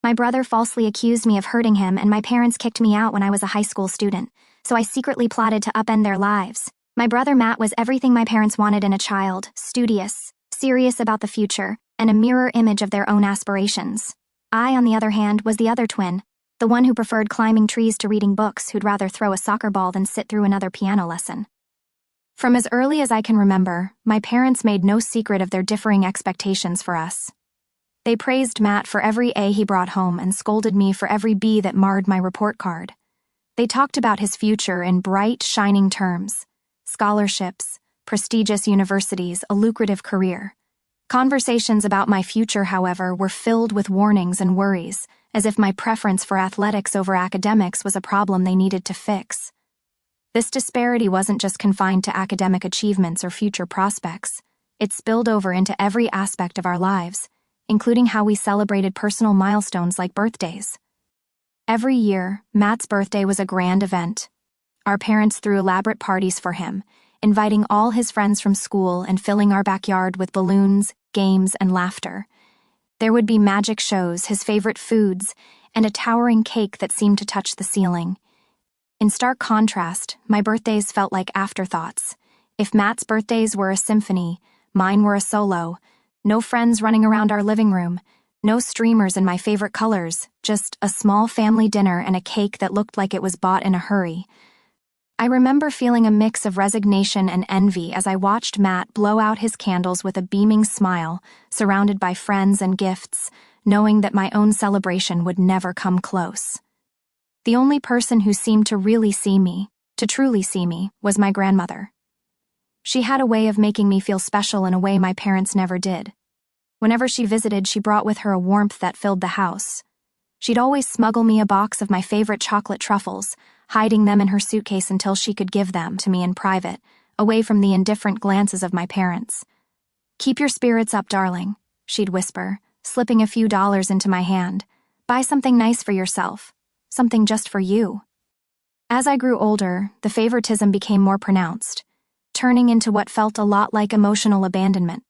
My brother falsely accused me of hurting him, and my parents kicked me out when I was a high school student, so I secretly plotted to upend their lives. My brother Matt was everything my parents wanted in a child: studious, serious about the future, and a mirror image of their own aspirations. I, on the other hand, was the other twin, the one who preferred climbing trees to reading books, who'd rather throw a soccer ball than sit through another piano lesson. From as early as I can remember, my parents made no secret of their differing expectations for us. They praised Matt for every A he brought home and scolded me for every B that marred my report card. They talked about his future in bright, shining terms: scholarships, prestigious universities, a lucrative career. Conversations about my future, however, were filled with warnings and worries, as if my preference for athletics over academics was a problem they needed to fix. This disparity wasn't just confined to academic achievements or future prospects. It spilled over into every aspect of our lives, including how we celebrated personal milestones like birthdays. Every year, Matt's birthday was a grand event. Our parents threw elaborate parties for him, inviting all his friends from school and filling our backyard with balloons, games, and laughter. There would be magic shows, his favorite foods, and a towering cake that seemed to touch the ceiling. In stark contrast, my birthdays felt like afterthoughts. If Matt's birthdays were a symphony, mine were a solo. No friends running around our living room, no streamers in my favorite colors, just a small family dinner and a cake that looked like it was bought in a hurry. I remember feeling a mix of resignation and envy as I watched Matt blow out his candles with a beaming smile, surrounded by friends and gifts, knowing that my own celebration would never come close. The only person who seemed to really see me, to truly see me, was my grandmother. She had a way of making me feel special in a way my parents never did. Whenever she visited, she brought with her a warmth that filled the house. She'd always smuggle me a box of my favorite chocolate truffles, hiding them in her suitcase until she could give them to me in private, away from the indifferent glances of my parents. "Keep your spirits up, darling," she'd whisper, slipping a few dollars into my hand. "Buy something nice for yourself. Something just for you." As I grew older, the favoritism became more pronounced, turning into what felt a lot like emotional abandonment.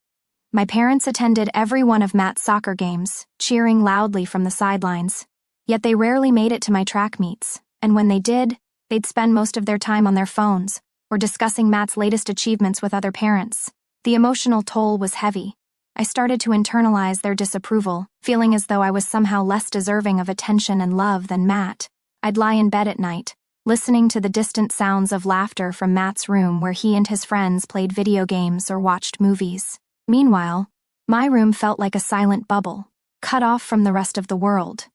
My parents attended every one of Matt's soccer games, cheering loudly from the sidelines. Yet they rarely made it to my track meets, and when they did, they'd spend most of their time on their phones or discussing Matt's latest achievements with other parents. The emotional toll was heavy. I started to internalize their disapproval, feeling as though I was somehow less deserving of attention and love than Matt. I'd lie in bed at night, listening to the distant sounds of laughter from Matt's room where he and his friends played video games or watched movies. Meanwhile, my room felt like a silent bubble, cut off from the rest of the world.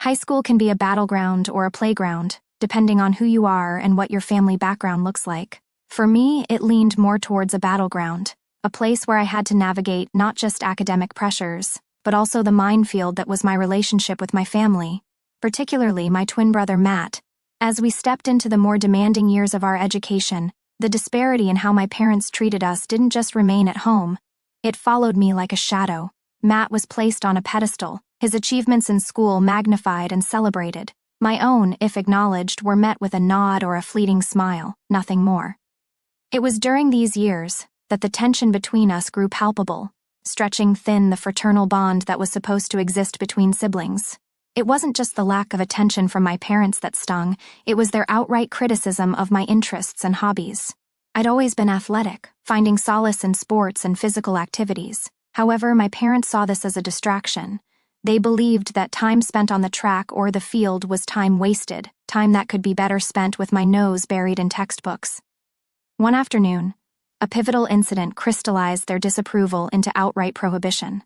High school can be a battleground or a playground, depending on who you are and what your family background looks like. For me, it leaned more towards a battleground, a place where I had to navigate not just academic pressures, but also the minefield that was my relationship with my family, particularly my twin brother Matt. As we stepped into the more demanding years of our education, the disparity in how my parents treated us didn't just remain at home. It followed me like a shadow. Matt was placed on a pedestal, his achievements in school magnified and celebrated. My own, if acknowledged, were met with a nod or a fleeting smile, nothing more. It was during these years that the tension between us grew palpable, stretching thin the fraternal bond that was supposed to exist between siblings. It wasn't just the lack of attention from my parents that stung, it was their outright criticism of my interests and hobbies. I'd always been athletic, finding solace in sports and physical activities. However, my parents saw this as a distraction. They believed that time spent on the track or the field was time wasted, time that could be better spent with my nose buried in textbooks. One afternoon, a pivotal incident crystallized their disapproval into outright prohibition.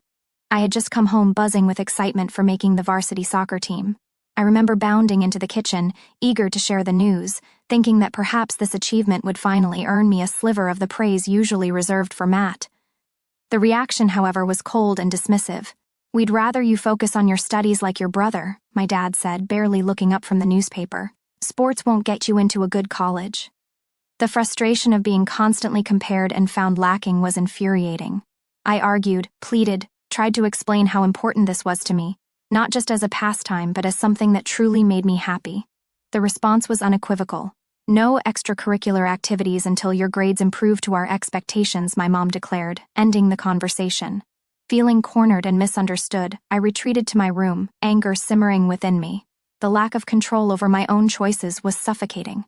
I had just come home buzzing with excitement for making the varsity soccer team. I remember bounding into the kitchen, eager to share the news, thinking that perhaps this achievement would finally earn me a sliver of the praise usually reserved for Matt. The reaction, however, was cold and dismissive. "We'd rather you focus on your studies like your brother," my dad said, barely looking up from the newspaper. "Sports won't get you into a good college." The frustration of being constantly compared and found lacking was infuriating. I argued, pleaded, tried to explain how important this was to me, not just as a pastime but as something that truly made me happy. The response was unequivocal. "No extracurricular activities until your grades improve to our expectations," my mom declared, ending the conversation. Feeling cornered and misunderstood, I retreated to my room, anger simmering within me. The lack of control over my own choices was suffocating.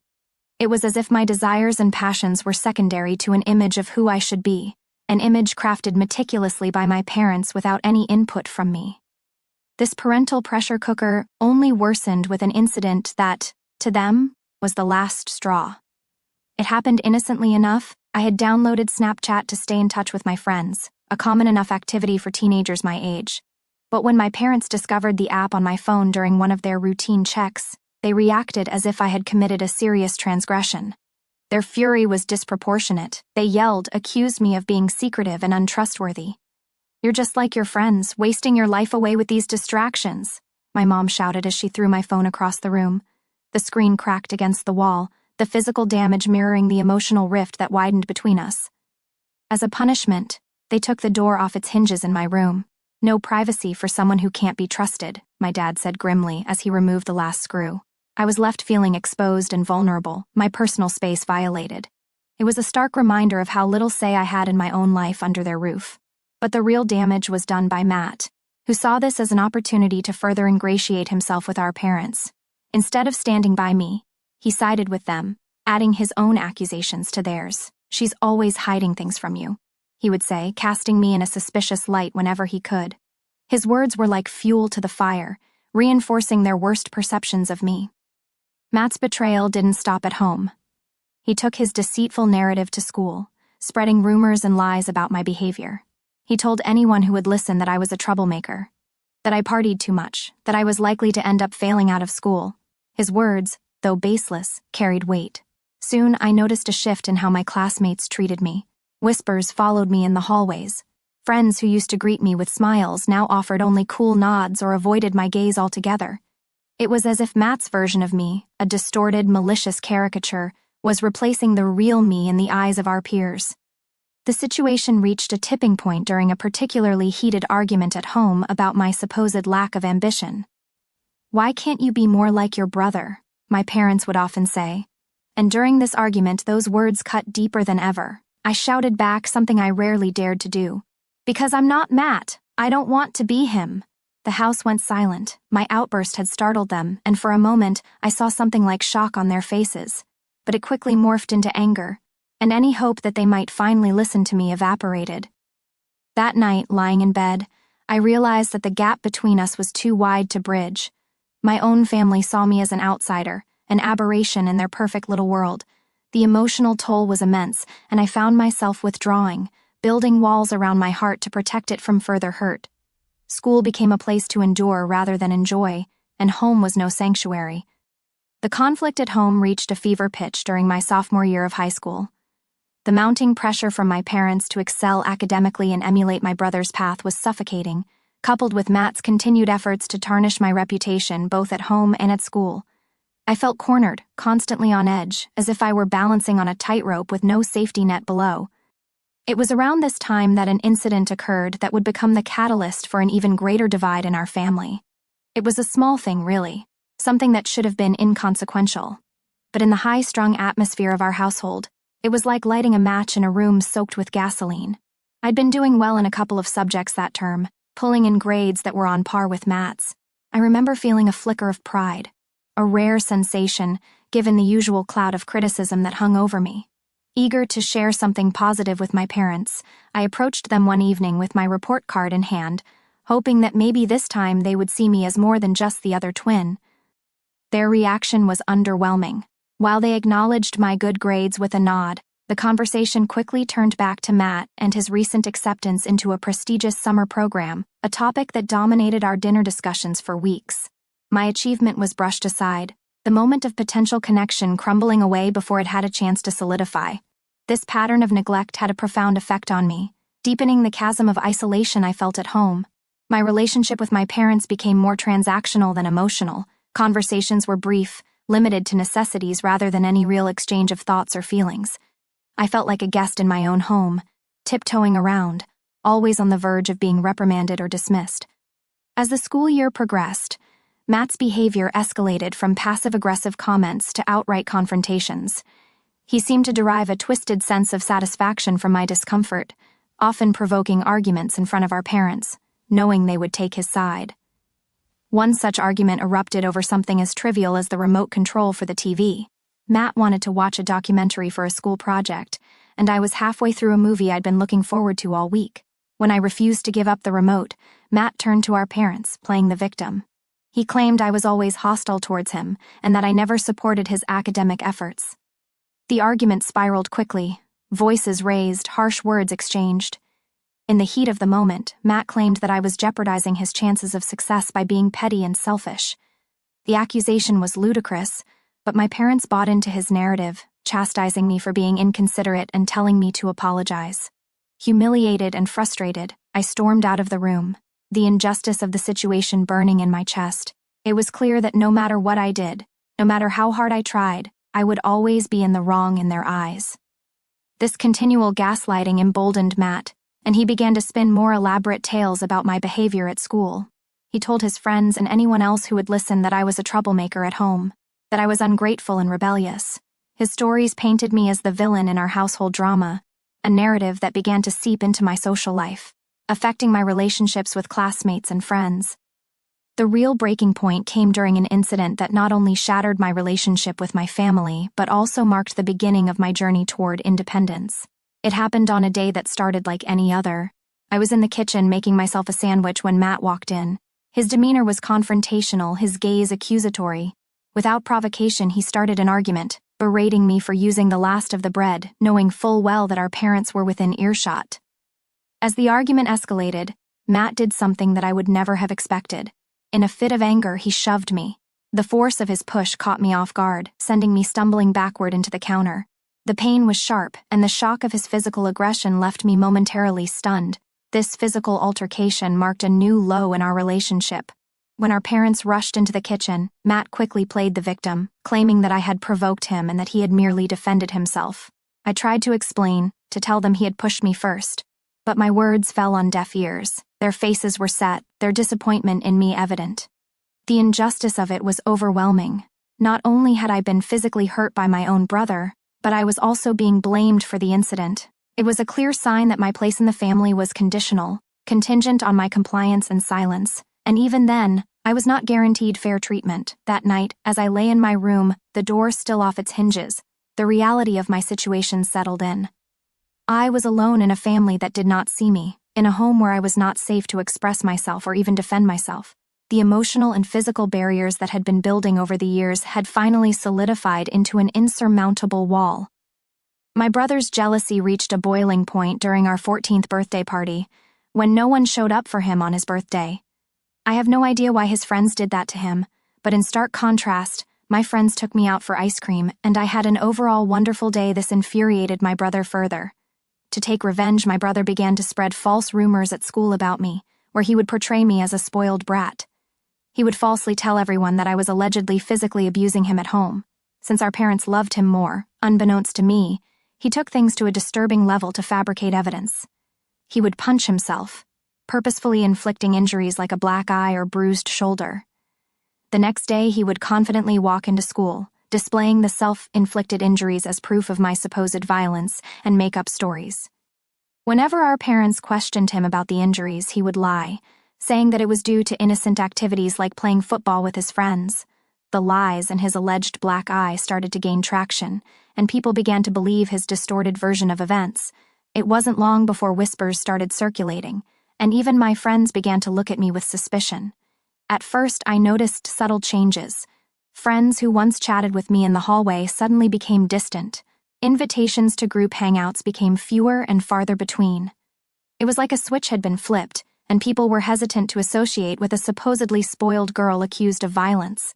It was as if my desires and passions were secondary to an image of who I should be, an image crafted meticulously by my parents without any input from me. This parental pressure cooker only worsened with an incident that, to them, was the last straw. It happened innocently enough. I had downloaded Snapchat to stay in touch with my friends, a common enough activity for teenagers my age. But when my parents discovered the app on my phone during one of their routine checks, they reacted as if I had committed a serious transgression. Their fury was disproportionate. They yelled, accused me of being secretive and untrustworthy. "You're just like your friends, wasting your life away with these distractions," my mom shouted as she threw my phone across the room. The screen cracked against the wall, the physical damage mirroring the emotional rift that widened between us. As a punishment, they took the door off its hinges in my room. "No privacy for someone who can't be trusted," my dad said grimly as he removed the last screw. I was left feeling exposed and vulnerable, my personal space violated. It was a stark reminder of how little say I had in my own life under their roof. But the real damage was done by Matt, who saw this as an opportunity to further ingratiate himself with our parents. Instead of standing by me, he sided with them, adding his own accusations to theirs. "She's always hiding things from you," he would say, casting me in a suspicious light whenever he could. His words were like fuel to the fire, reinforcing their worst perceptions of me. Matt's betrayal didn't stop at home. He took his deceitful narrative to school, spreading rumors and lies about my behavior. He told anyone who would listen that I was a troublemaker, that I partied too much, that I was likely to end up failing out of school. His words, though baseless, carried weight. Soon I noticed a shift in how my classmates treated me. Whispers followed me in the hallways. Friends who used to greet me with smiles now offered only cool nods or avoided my gaze altogether. It was as if Matt's version of me, a distorted, malicious caricature, was replacing the real me in the eyes of our peers. The situation reached a tipping point during a particularly heated argument at home about my supposed lack of ambition. "Why can't you be more like your brother?" my parents would often say. And during this argument, those words cut deeper than ever. I shouted back something I rarely dared to do. "Because I'm not Matt. I don't want to be him." The house went silent. My outburst had startled them, and for a moment, I saw something like shock on their faces. But it quickly morphed into anger, and any hope that they might finally listen to me evaporated. That night, lying in bed, I realized that the gap between us was too wide to bridge. My own family saw me as an outsider, an aberration in their perfect little world. The emotional toll was immense, and I found myself withdrawing, building walls around my heart to protect it from further hurt. School became a place to endure rather than enjoy, and home was no sanctuary. The conflict at home reached a fever pitch during my sophomore year of high school. The mounting pressure from my parents to excel academically and emulate my brother's path was suffocating, coupled with Matt's continued efforts to tarnish my reputation both at home and at school. I felt cornered, constantly on edge, as if I were balancing on a tightrope with no safety net below. It was around this time that an incident occurred that would become the catalyst for an even greater divide in our family. It was a small thing, really, something that should have been inconsequential. But in the high-strung atmosphere of our household, it was like lighting a match in a room soaked with gasoline. I'd been doing well in a couple of subjects that term, pulling in grades that were on par with Matt's. I remember feeling a flicker of pride, a rare sensation given the usual cloud of criticism that hung over me. Eager to share something positive with my parents, I approached them one evening with my report card in hand, hoping that maybe this time they would see me as more than just the other twin. Their reaction was underwhelming. While they acknowledged my good grades with a nod, the conversation quickly turned back to Matt and his recent acceptance into a prestigious summer program, a topic that dominated our dinner discussions for weeks. My achievement was brushed aside, the moment of potential connection crumbling away before it had a chance to solidify. This pattern of neglect had a profound effect on me, deepening the chasm of isolation I felt at home. My relationship with my parents became more transactional than emotional. Conversations were brief, limited to necessities rather than any real exchange of thoughts or feelings. I felt like a guest in my own home, tiptoeing around, always on the verge of being reprimanded or dismissed. As the school year progressed, Matt's behavior escalated from passive-aggressive comments to outright confrontations. He seemed to derive a twisted sense of satisfaction from my discomfort, often provoking arguments in front of our parents, knowing they would take his side. One such argument erupted over something as trivial as the remote control for the TV. Matt wanted to watch a documentary for a school project, and I was halfway through a movie I'd been looking forward to all week. When I refused to give up the remote, Matt turned to our parents, playing the victim. He claimed I was always hostile towards him and that I never supported his academic efforts. The argument spiraled quickly, voices raised, harsh words exchanged. In the heat of the moment, Matt claimed that I was jeopardizing his chances of success by being petty and selfish. The accusation was ludicrous, but my parents bought into his narrative, chastising me for being inconsiderate and telling me to apologize. Humiliated and frustrated, I stormed out of the room, the injustice of the situation burning in my chest. It was clear that no matter what I did, no matter how hard I tried, I would always be in the wrong in their eyes. This continual gaslighting emboldened Matt, and he began to spin more elaborate tales about my behavior at school. He told his friends and anyone else who would listen that I was a troublemaker at home, that I was ungrateful and rebellious. His stories painted me as the villain in our household drama, a narrative that began to seep into my social life, affecting my relationships with classmates and friends. The real breaking point came during an incident that not only shattered my relationship with my family, but also marked the beginning of my journey toward independence. It happened on a day that started like any other. I was in the kitchen making myself a sandwich when Matt walked in. His demeanor was confrontational, his gaze accusatory. Without provocation, he started an argument, berating me for using the last of the bread, knowing full well that our parents were within earshot. As the argument escalated, Matt did something that I would never have expected. In a fit of anger, he shoved me. The force of his push caught me off guard, sending me stumbling backward into the counter. The pain was sharp, and the shock of his physical aggression left me momentarily stunned. This physical altercation marked a new low in our relationship. When our parents rushed into the kitchen, Matt quickly played the victim, claiming that I had provoked him and that he had merely defended himself. I tried to explain, to tell them he had pushed me first, but my words fell on deaf ears. Their faces were set, their disappointment in me evident. The injustice of it was overwhelming. Not only had I been physically hurt by my own brother, but I was also being blamed for the incident. It was a clear sign that my place in the family was conditional, contingent on my compliance and silence. And even then, I was not guaranteed fair treatment. That night, as I lay in my room, the door still off its hinges, the reality of my situation settled in. I was alone in a family that did not see me, in a home where I was not safe to express myself or even defend myself. The emotional and physical barriers that had been building over the years had finally solidified into an insurmountable wall. My brother's jealousy reached a boiling point during our 14th birthday party, when no one showed up for him on his birthday. I have no idea why his friends did that to him, but in stark contrast, my friends took me out for ice cream, and I had an overall wonderful day. This infuriated my brother further. To take revenge, my brother began to spread false rumors at school about me, where he would portray me as a spoiled brat. He would falsely tell everyone that I was allegedly physically abusing him at home. Since our parents loved him more, unbeknownst to me, he took things to a disturbing level to fabricate evidence. He would punch himself, purposefully inflicting injuries like a black eye or bruised shoulder. The next day, he would confidently walk into school, displaying the self-inflicted injuries as proof of my supposed violence, and make up stories. Whenever our parents questioned him about the injuries, he would lie, saying that it was due to innocent activities like playing football with his friends. The lies and his alleged black eye started to gain traction, and people began to believe his distorted version of events. It wasn't long before whispers started circulating, and even my friends began to look at me with suspicion. At first, I noticed subtle changes. Friends who once chatted with me in the hallway suddenly became distant. Invitations to group hangouts became fewer and farther between. It was like a switch had been flipped, and people were hesitant to associate with a supposedly spoiled girl accused of violence.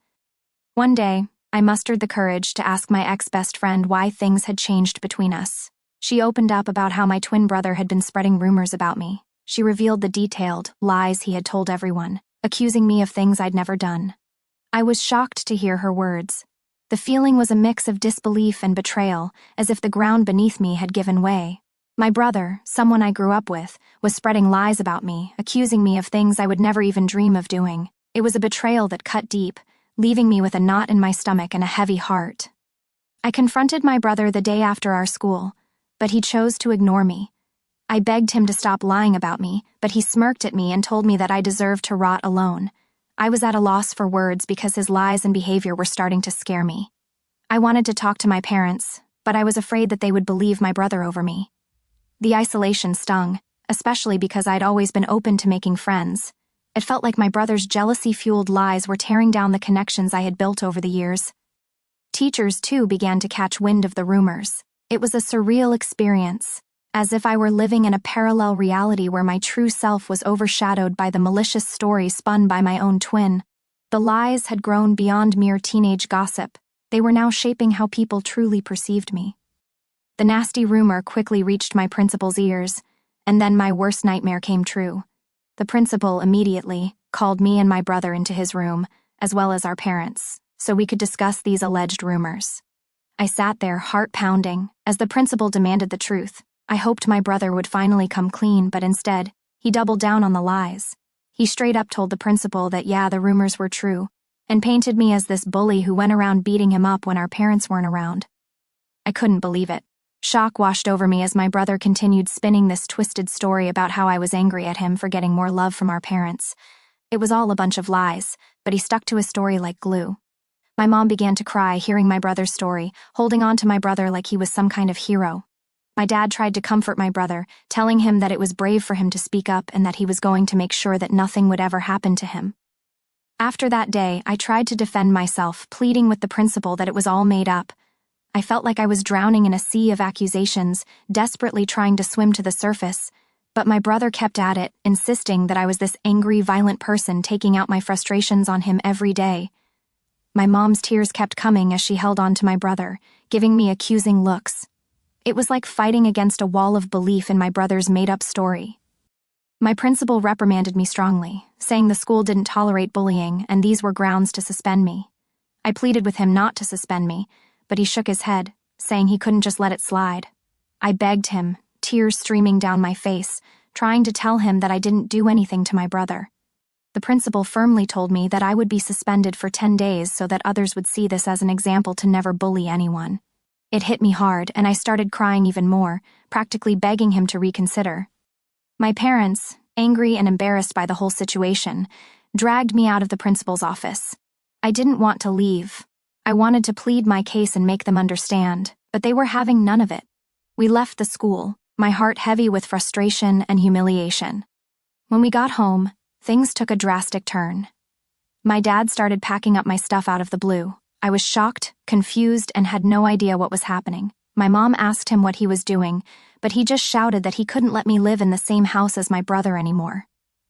One day, I mustered the courage to ask my ex-best friend why things had changed between us. She opened up about how my twin brother had been spreading rumors about me. She revealed the detailed lies he had told everyone, accusing me of things I'd never done. I was shocked to hear her words. The feeling was a mix of disbelief and betrayal, as if the ground beneath me had given way. My brother, someone I grew up with, was spreading lies about me, accusing me of things I would never even dream of doing. It was a betrayal that cut deep, leaving me with a knot in my stomach and a heavy heart. I confronted my brother the day after our school, but he chose to ignore me. I begged him to stop lying about me, but he smirked at me and told me that I deserved to rot alone. I was at a loss for words because his lies and behavior were starting to scare me. I wanted to talk to my parents, but I was afraid that they would believe my brother over me. The isolation stung, especially because I'd always been open to making friends. It felt like my brother's jealousy-fueled lies were tearing down the connections I had built over the years. Teachers, too, began to catch wind of the rumors. It was a surreal experience, as if I were living in a parallel reality where my true self was overshadowed by the malicious story spun by my own twin. The lies had grown beyond mere teenage gossip. They were now shaping how people truly perceived me. The nasty rumor quickly reached my principal's ears, and then my worst nightmare came true. The principal immediately called me and my brother into his room, as well as our parents, so we could discuss these alleged rumors. I sat there, heart pounding, as the principal demanded the truth. I hoped my brother would finally come clean, but instead, he doubled down on the lies. He straight up told the principal that the rumors were true, and painted me as this bully who went around beating him up when our parents weren't around. I couldn't believe it. Shock washed over me as my brother continued spinning this twisted story about how I was angry at him for getting more love from our parents. It was all a bunch of lies, but he stuck to his story like glue. My mom began to cry hearing my brother's story, holding on to my brother like he was some kind of hero. My dad tried to comfort my brother, telling him that it was brave for him to speak up and that he was going to make sure that nothing would ever happen to him. After that day, I tried to defend myself, pleading with the principal that it was all made up. I felt like I was drowning in a sea of accusations, desperately trying to swim to the surface, but my brother kept at it, insisting that I was this angry, violent person taking out my frustrations on him every day. My mom's tears kept coming as she held on to my brother, giving me accusing looks. It was like fighting against a wall of belief in my brother's made-up story. My principal reprimanded me strongly, saying the school didn't tolerate bullying and these were grounds to suspend me. I pleaded with him not to suspend me, but he shook his head, saying he couldn't just let it slide. I begged him, tears streaming down my face, trying to tell him that I didn't do anything to my brother. The principal firmly told me that I would be suspended for 10 days so that others would see this as an example to never bully anyone. It hit me hard, and I started crying even more, practically begging him to reconsider. My parents, angry and embarrassed by the whole situation, dragged me out of the principal's office. I didn't want to leave. I wanted to plead my case and make them understand, but they were having none of it. We left the school, my heart heavy with frustration and humiliation. When we got home, things took a drastic turn. My dad started packing up my stuff out of the blue. I was shocked, confused, and had no idea what was happening. My mom asked him what he was doing, but he just shouted that he couldn't let me live in the same house as my brother anymore.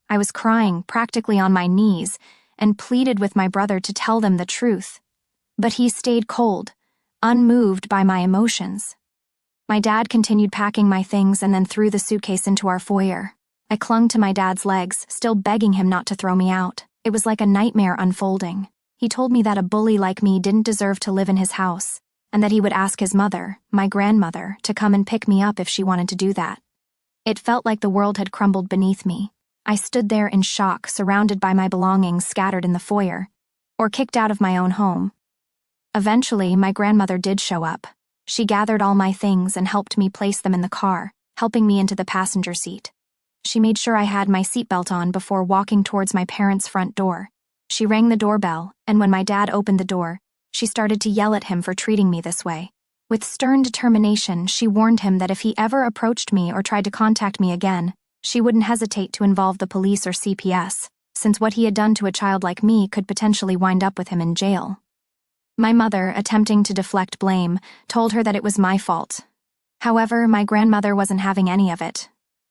I was crying, practically on my knees, and pleaded with my brother to tell them the truth. But he stayed cold, unmoved by my emotions. My dad continued packing my things and then threw the suitcase into our foyer. I clung to my dad's legs, still begging him not to throw me out. It was like a nightmare unfolding. He told me that a bully like me didn't deserve to live in his house, and that he would ask his mother, my grandmother, to come and pick me up if she wanted to do that. It felt like the world had crumbled beneath me. I stood there in shock, surrounded by my belongings scattered in the foyer, or kicked out of my own home. Eventually, my grandmother did show up. She gathered all my things and helped me place them in the car, helping me into the passenger seat. She made sure I had my seatbelt on before walking towards my parents' front door. She rang the doorbell, and when my dad opened the door, she started to yell at him for treating me this way. With stern determination, she warned him that if he ever approached me or tried to contact me again, she wouldn't hesitate to involve the police or CPS, since what he had done to a child like me could potentially wind up with him in jail. My mother, attempting to deflect blame, told her that it was my fault. However, my grandmother wasn't having any of it.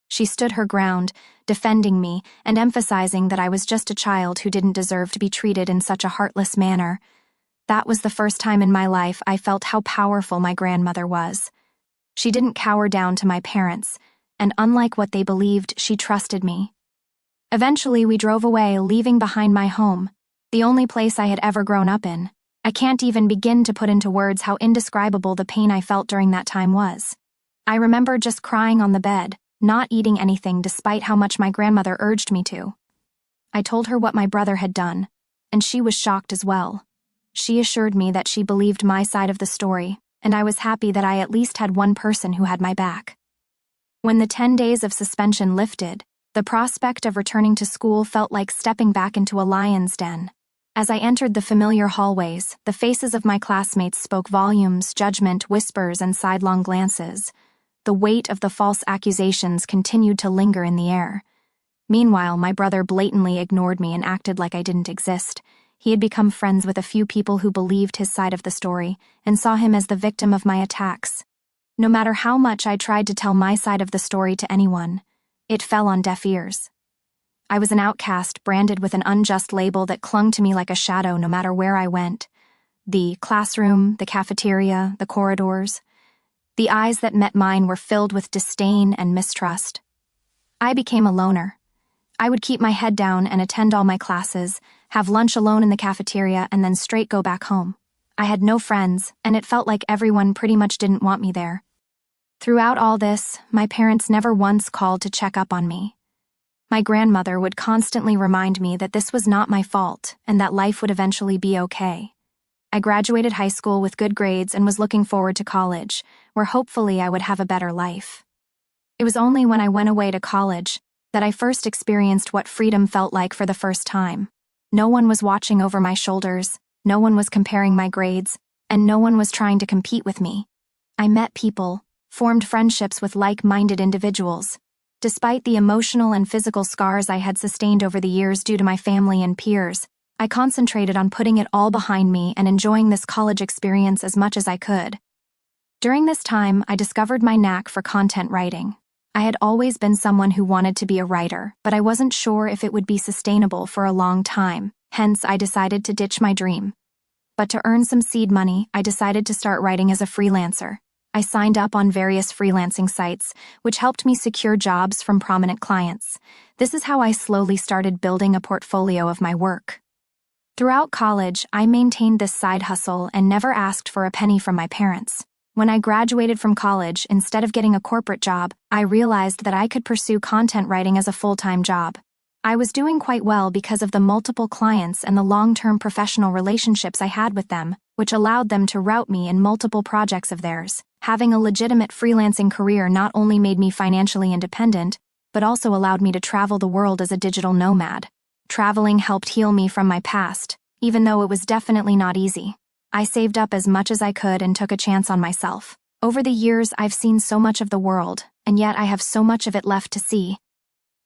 She stood her ground, defending me and emphasizing that I was just a child who didn't deserve to be treated in such a heartless manner. That was the first time in my life I felt how powerful my grandmother was. She didn't cower down to my parents, and unlike what they believed, she trusted me. Eventually, we drove away, leaving behind my home, the only place I had ever grown up in. I can't even begin to put into words how indescribable the pain I felt during that time was. I remember just crying on the bed, not eating anything despite how much my grandmother urged me to. I told her what my brother had done, and she was shocked as well. She assured me that she believed my side of the story, and I was happy that I at least had one person who had my back. When the 10 days of suspension lifted, the prospect of returning to school felt like stepping back into a lion's den. As I entered the familiar hallways, the faces of my classmates spoke volumes, judgment, whispers, and sidelong glances. The weight of the false accusations continued to linger in the air. Meanwhile, my brother blatantly ignored me and acted like I didn't exist. He had become friends with a few people who believed his side of the story and saw him as the victim of my attacks. No matter how much I tried to tell my side of the story to anyone, it fell on deaf ears. I was an outcast, branded with an unjust label that clung to me like a shadow no matter where I went. The classroom, the cafeteria, the corridors. The eyes that met mine were filled with disdain and mistrust. I became a loner. I would keep my head down and attend all my classes, have lunch alone in the cafeteria, and then straight go back home. I had no friends, and it felt like everyone pretty much didn't want me there. Throughout all this, my parents never once called to check up on me. My grandmother would constantly remind me that this was not my fault and that life would eventually be okay. I graduated high school with good grades and was looking forward to college, where hopefully I would have a better life. It was only when I went away to college that I first experienced what freedom felt like for the first time. No one was watching over my shoulders, no one was comparing my grades, and no one was trying to compete with me. I met people, formed friendships with like-minded individuals. Despite the emotional and physical scars I had sustained over the years due to my family and peers, I concentrated on putting it all behind me and enjoying this college experience as much as I could. During this time, I discovered my knack for content writing. I had always been someone who wanted to be a writer, but I wasn't sure if it would be sustainable for a long time, hence I decided to ditch my dream. But to earn some seed money, I decided to start writing as a freelancer. I signed up on various freelancing sites, which helped me secure jobs from prominent clients. This is how I slowly started building a portfolio of my work. Throughout college, I maintained this side hustle and never asked for a penny from my parents. When I graduated from college, instead of getting a corporate job, I realized that I could pursue content writing as a full-time job. I was doing quite well because of the multiple clients and the long-term professional relationships I had with them, which allowed them to route me in multiple projects of theirs. Having a legitimate freelancing career not only made me financially independent, but also allowed me to travel the world as a digital nomad. Traveling helped heal me from my past, even though it was definitely not easy. I saved up as much as I could and took a chance on myself. Over the years, I've seen so much of the world, and yet I have so much of it left to see.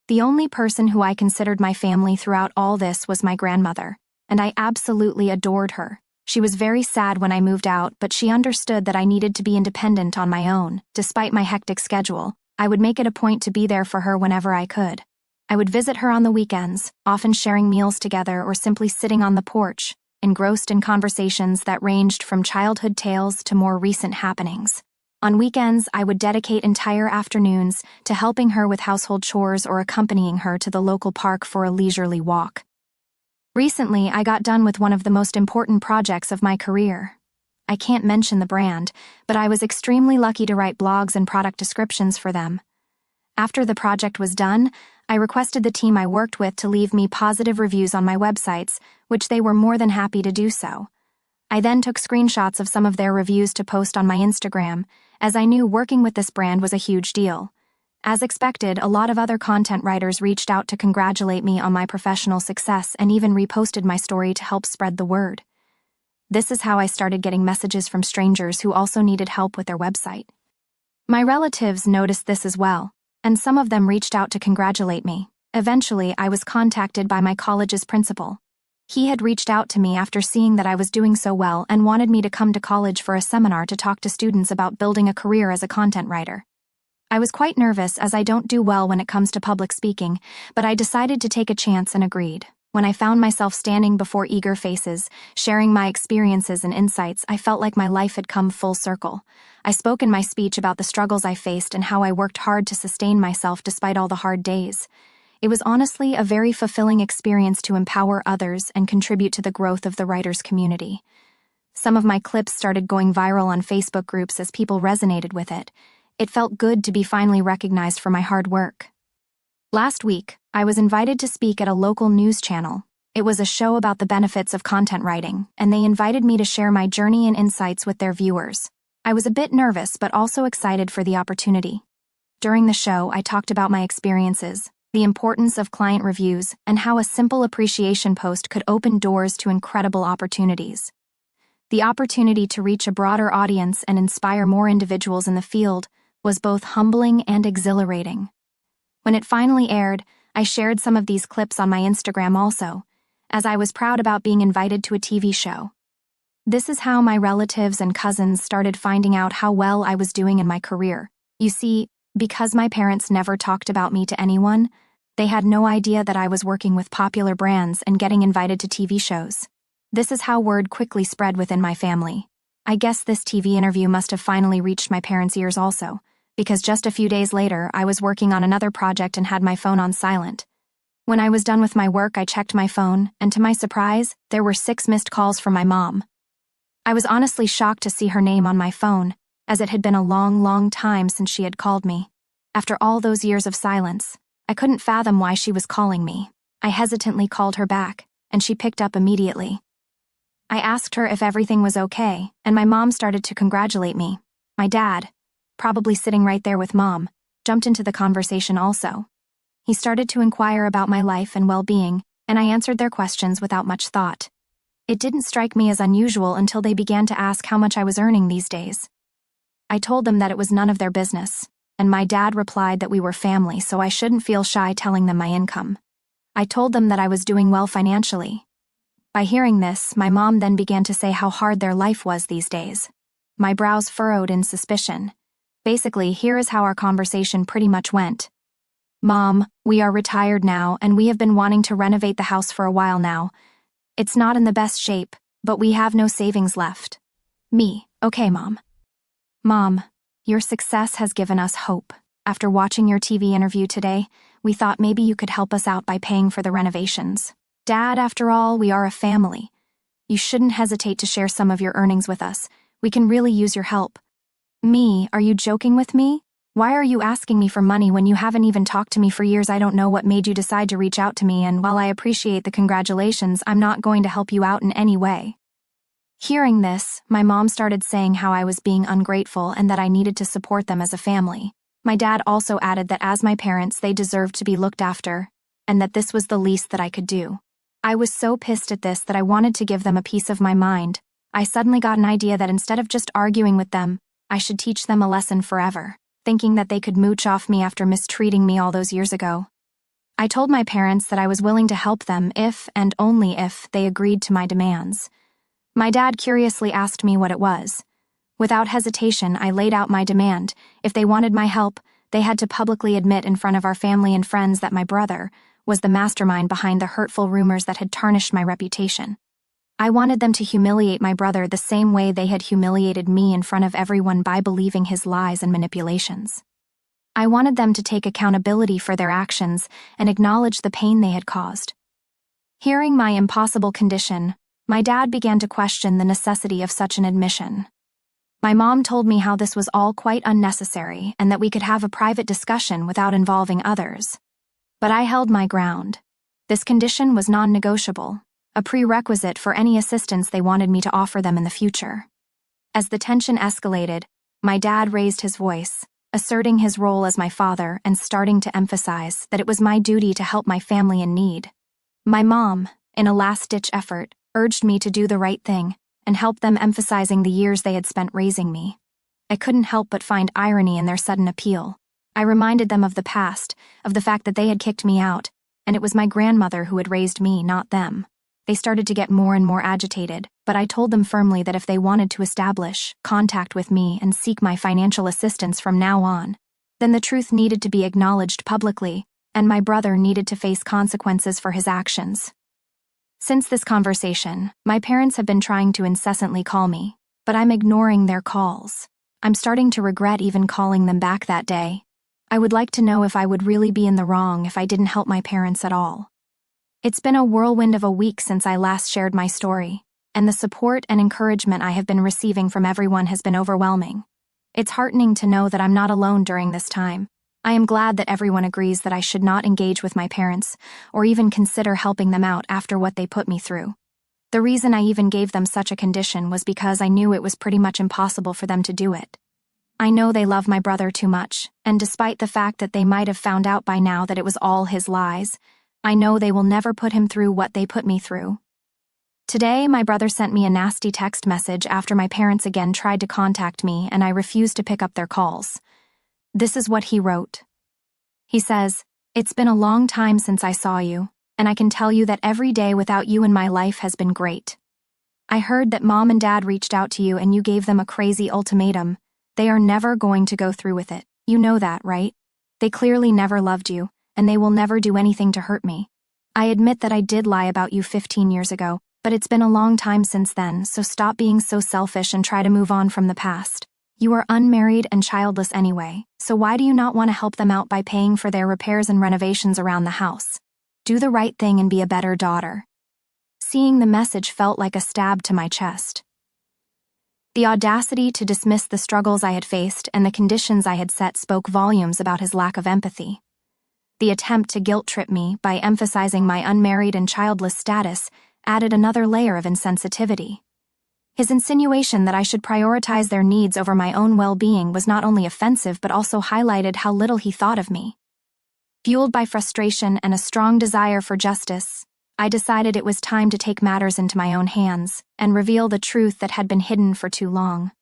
The only person who I considered my family throughout all this was my grandmother, and I absolutely adored her. She was very sad when I moved out, but she understood that I needed to be independent on my own. Despite my hectic schedule, I would make it a point to be there for her whenever I could. I would visit her on the weekends, often sharing meals together or simply sitting on the porch, engrossed in conversations that ranged from childhood tales to more recent happenings. On weekends, I would dedicate entire afternoons to helping her with household chores or accompanying her to the local park for a leisurely walk. Recently, I got done with one of the most important projects of my career. I can't mention the brand, but I was extremely lucky to write blogs and product descriptions for them. After the project was done, I requested the team I worked with to leave me positive reviews on my websites, which they were more than happy to do so. I then took screenshots of some of their reviews to post on my Instagram, as I knew working with this brand was a huge deal. As expected, a lot of other content writers reached out to congratulate me on my professional success and even reposted my story to help spread the word. This is how I started getting messages from strangers who also needed help with their website. My relatives noticed this as well, and some of them reached out to congratulate me. Eventually, I was contacted by my college's principal. He had reached out to me after seeing that I was doing so well and wanted me to come to college for a seminar to talk to students about building a career as a content writer. I was quite nervous as I don't do well when it comes to public speaking, but I decided to take a chance and agreed. When I found myself standing before eager faces, sharing my experiences and insights, I felt like my life had come full circle. I spoke in my speech about the struggles I faced and how I worked hard to sustain myself despite all the hard days. It was honestly a very fulfilling experience to empower others and contribute to the growth of the writers' community. Some of my clips started going viral on Facebook groups as people resonated with it. It felt good to be finally recognized for my hard work. Last week, I was invited to speak at a local news channel. It was a show about the benefits of content writing, and they invited me to share my journey and insights with their viewers. I was a bit nervous but also excited for the opportunity. During the show, I talked about my experiences, the importance of client reviews, and how a simple appreciation post could open doors to incredible opportunities. The opportunity to reach a broader audience and inspire more individuals in the field was both humbling and exhilarating. When it finally aired, I shared some of these clips on my Instagram also, as I was proud about being invited to a TV show. This is how my relatives and cousins started finding out how well I was doing in my career. You see, because my parents never talked about me to anyone, they had no idea that I was working with popular brands and getting invited to TV shows. This is how word quickly spread within my family. I guess this TV interview must have finally reached my parents' ears also, because just a few days later, I was working on another project and had my phone on silent. When I was done with my work, I checked my phone, and to my surprise, there were 6 missed calls from my mom. I was honestly shocked to see her name on my phone, as it had been a long time since she had called me. After all those years of silence, I couldn't fathom why she was calling me. I hesitantly called her back, and she picked up immediately. I asked her if everything was okay, and my mom started to congratulate me. My dad, probably sitting right there with Mom, jumped into the conversation also. He started to inquire about my life and well-being, and I answered their questions without much thought. It didn't strike me as unusual until they began to ask how much I was earning these days. I told them that it was none of their business, and my dad replied that we were family, so I shouldn't feel shy telling them my income. I told them that I was doing well financially. By hearing this, my mom then began to say how hard their life was these days. My brows furrowed in suspicion. Basically, here is how our conversation pretty much went. Mom, we are retired now, and we have been wanting to renovate the house for a while now. It's not in the best shape, but we have no savings left. Me, okay, Mom. Mom, your success has given us hope. After watching your TV interview today, we thought maybe you could help us out by paying for the renovations. Dad, after all, we are a family. You shouldn't hesitate to share some of your earnings with us. We can really use your help. Me, are you joking with me? Why are you asking me for money when you haven't even talked to me for years? I don't know what made you decide to reach out to me, and while I appreciate the congratulations, I'm not going to help you out in any way. Hearing this, my mom started saying how I was being ungrateful and that I needed to support them as a family. My dad also added that as my parents, they deserved to be looked after, and that this was the least that I could do. I was so pissed at this that I wanted to give them a piece of my mind. I suddenly got an idea that instead of just arguing with them, I should teach them a lesson forever, thinking that they could mooch off me after mistreating me all those years ago. I told my parents that I was willing to help them if, and only if, they agreed to my demands. My dad curiously asked me what it was. Without hesitation, I laid out my demand. If they wanted my help, they had to publicly admit in front of our family and friends that my brother was the mastermind behind the hurtful rumors that had tarnished my reputation. I wanted them to humiliate my brother the same way they had humiliated me in front of everyone by believing his lies and manipulations. I wanted them to take accountability for their actions and acknowledge the pain they had caused. Hearing my impossible condition, my dad began to question the necessity of such an admission. My mom told me how this was all quite unnecessary and that we could have a private discussion without involving others. But I held my ground. This condition was non-negotiable, a prerequisite for any assistance they wanted me to offer them in the future. As the tension escalated, my dad raised his voice, asserting his role as my father and starting to emphasize that it was my duty to help my family in need. My mom, in a last-ditch effort, urged me to do the right thing and help them, emphasizing the years they had spent raising me. I couldn't help but find irony in their sudden appeal. I reminded them of the past, of the fact that they had kicked me out, and it was my grandmother who had raised me, not them. They started to get more and more agitated, but I told them firmly that if they wanted to establish contact with me and seek my financial assistance from now on, then the truth needed to be acknowledged publicly, and my brother needed to face consequences for his actions. Since this conversation, my parents have been trying to incessantly call me, but I'm ignoring their calls. I'm starting to regret even calling them back that day. I would like to know if I would really be in the wrong if I didn't help my parents at all. It's been a whirlwind of a week since I last shared my story, and the support and encouragement I have been receiving from everyone has been overwhelming. It's heartening to know that I'm not alone during this time. I am glad that everyone agrees that I should not engage with my parents or even consider helping them out after what they put me through. The reason I even gave them such a condition was because I knew it was pretty much impossible for them to do it. I know they love my brother too much, and despite the fact that they might have found out by now that it was all his lies, I know they will never put him through what they put me through. Today, my brother sent me a nasty text message after my parents again tried to contact me and I refused to pick up their calls. This is what he wrote. He says, "It's been a long time since I saw you, and I can tell you that every day without you in my life has been great. I heard that Mom and Dad reached out to you and you gave them a crazy ultimatum. They are never going to go through with it. You know that, right? They clearly never loved you, and they will never do anything to hurt me. I admit that I did lie about you 15 years ago, but it's been a long time since then, so stop being so selfish and try to move on from the past. You are unmarried and childless anyway, so why do you not want to help them out by paying for their repairs and renovations around the house? Do the right thing and be a better daughter." Seeing the message felt like a stab to my chest. The audacity to dismiss the struggles I had faced and the conditions I had set spoke volumes about his lack of empathy. The attempt to guilt-trip me by emphasizing my unmarried and childless status added another layer of insensitivity. His insinuation that I should prioritize their needs over my own well-being was not only offensive but also highlighted how little he thought of me. Fueled by frustration and a strong desire for justice, I decided it was time to take matters into my own hands and reveal the truth that had been hidden for too long.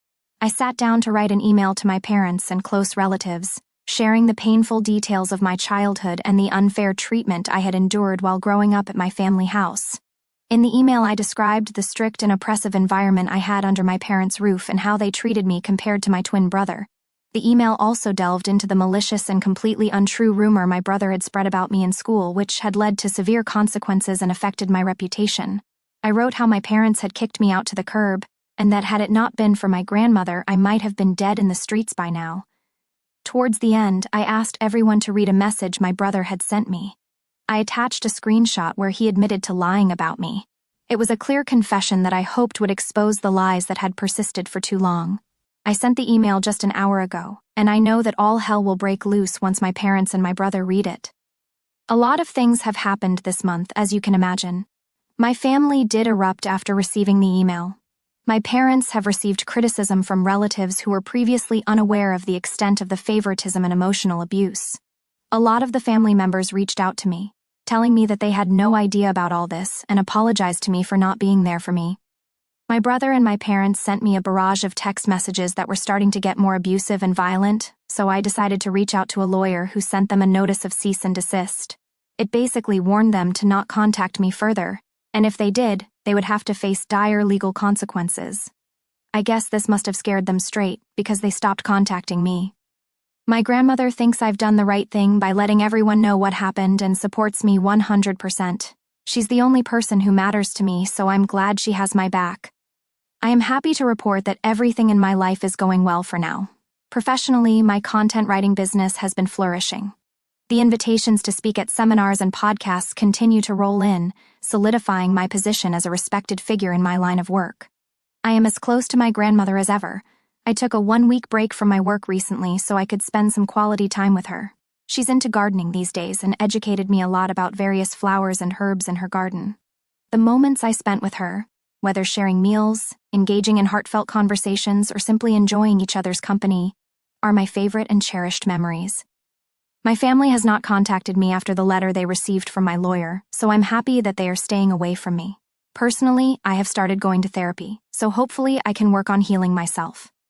I sat down to write an email to my parents and close relatives, sharing the painful details of my childhood and the unfair treatment I had endured while growing up at my family house. In the email, I described the strict and oppressive environment I had under my parents' roof and how they treated me compared to my twin brother. The email also delved into the malicious and completely untrue rumor my brother had spread about me in school, which had led to severe consequences and affected my reputation. I wrote how my parents had kicked me out to the curb, and that had it not been for my grandmother, I might have been dead in the streets by now. Towards the end, I asked everyone to read a message my brother had sent me. I attached a screenshot where he admitted to lying about me. It was a clear confession that I hoped would expose the lies that had persisted for too long. I sent the email just an hour ago, and I know that all hell will break loose once my parents and my brother read it. A lot of things have happened this month, as you can imagine. My family did erupt after receiving the email. My parents have received criticism from relatives who were previously unaware of the extent of the favoritism and emotional abuse. A lot of the family members reached out to me, telling me that they had no idea about all this and apologized to me for not being there for me. My brother and my parents sent me a barrage of text messages that were starting to get more abusive and violent, so I decided to reach out to a lawyer who sent them a notice of cease and desist. It basically warned them to not contact me further, and if they did, they would have to face dire legal consequences. I guess this must have scared them straight, because they stopped contacting me. My grandmother thinks I've done the right thing by letting everyone know what happened and supports me 100%. She's the only person who matters to me, so I'm glad she has my back. I am happy to report that everything in my life is going well for now. Professionally, my content writing business has been flourishing. The invitations to speak at seminars and podcasts continue to roll in, solidifying my position as a respected figure in my line of work. I am as close to my grandmother as ever. I took a 1-week break from my work recently so I could spend some quality time with her. She's into gardening these days and educated me a lot about various flowers and herbs in her garden. The moments I spent with her, whether sharing meals, engaging in heartfelt conversations, or simply enjoying each other's company, are my favorite and cherished memories. My family has not contacted me after the letter they received from my lawyer, so I'm happy that they are staying away from me. Personally, I have started going to therapy, so hopefully I can work on healing myself.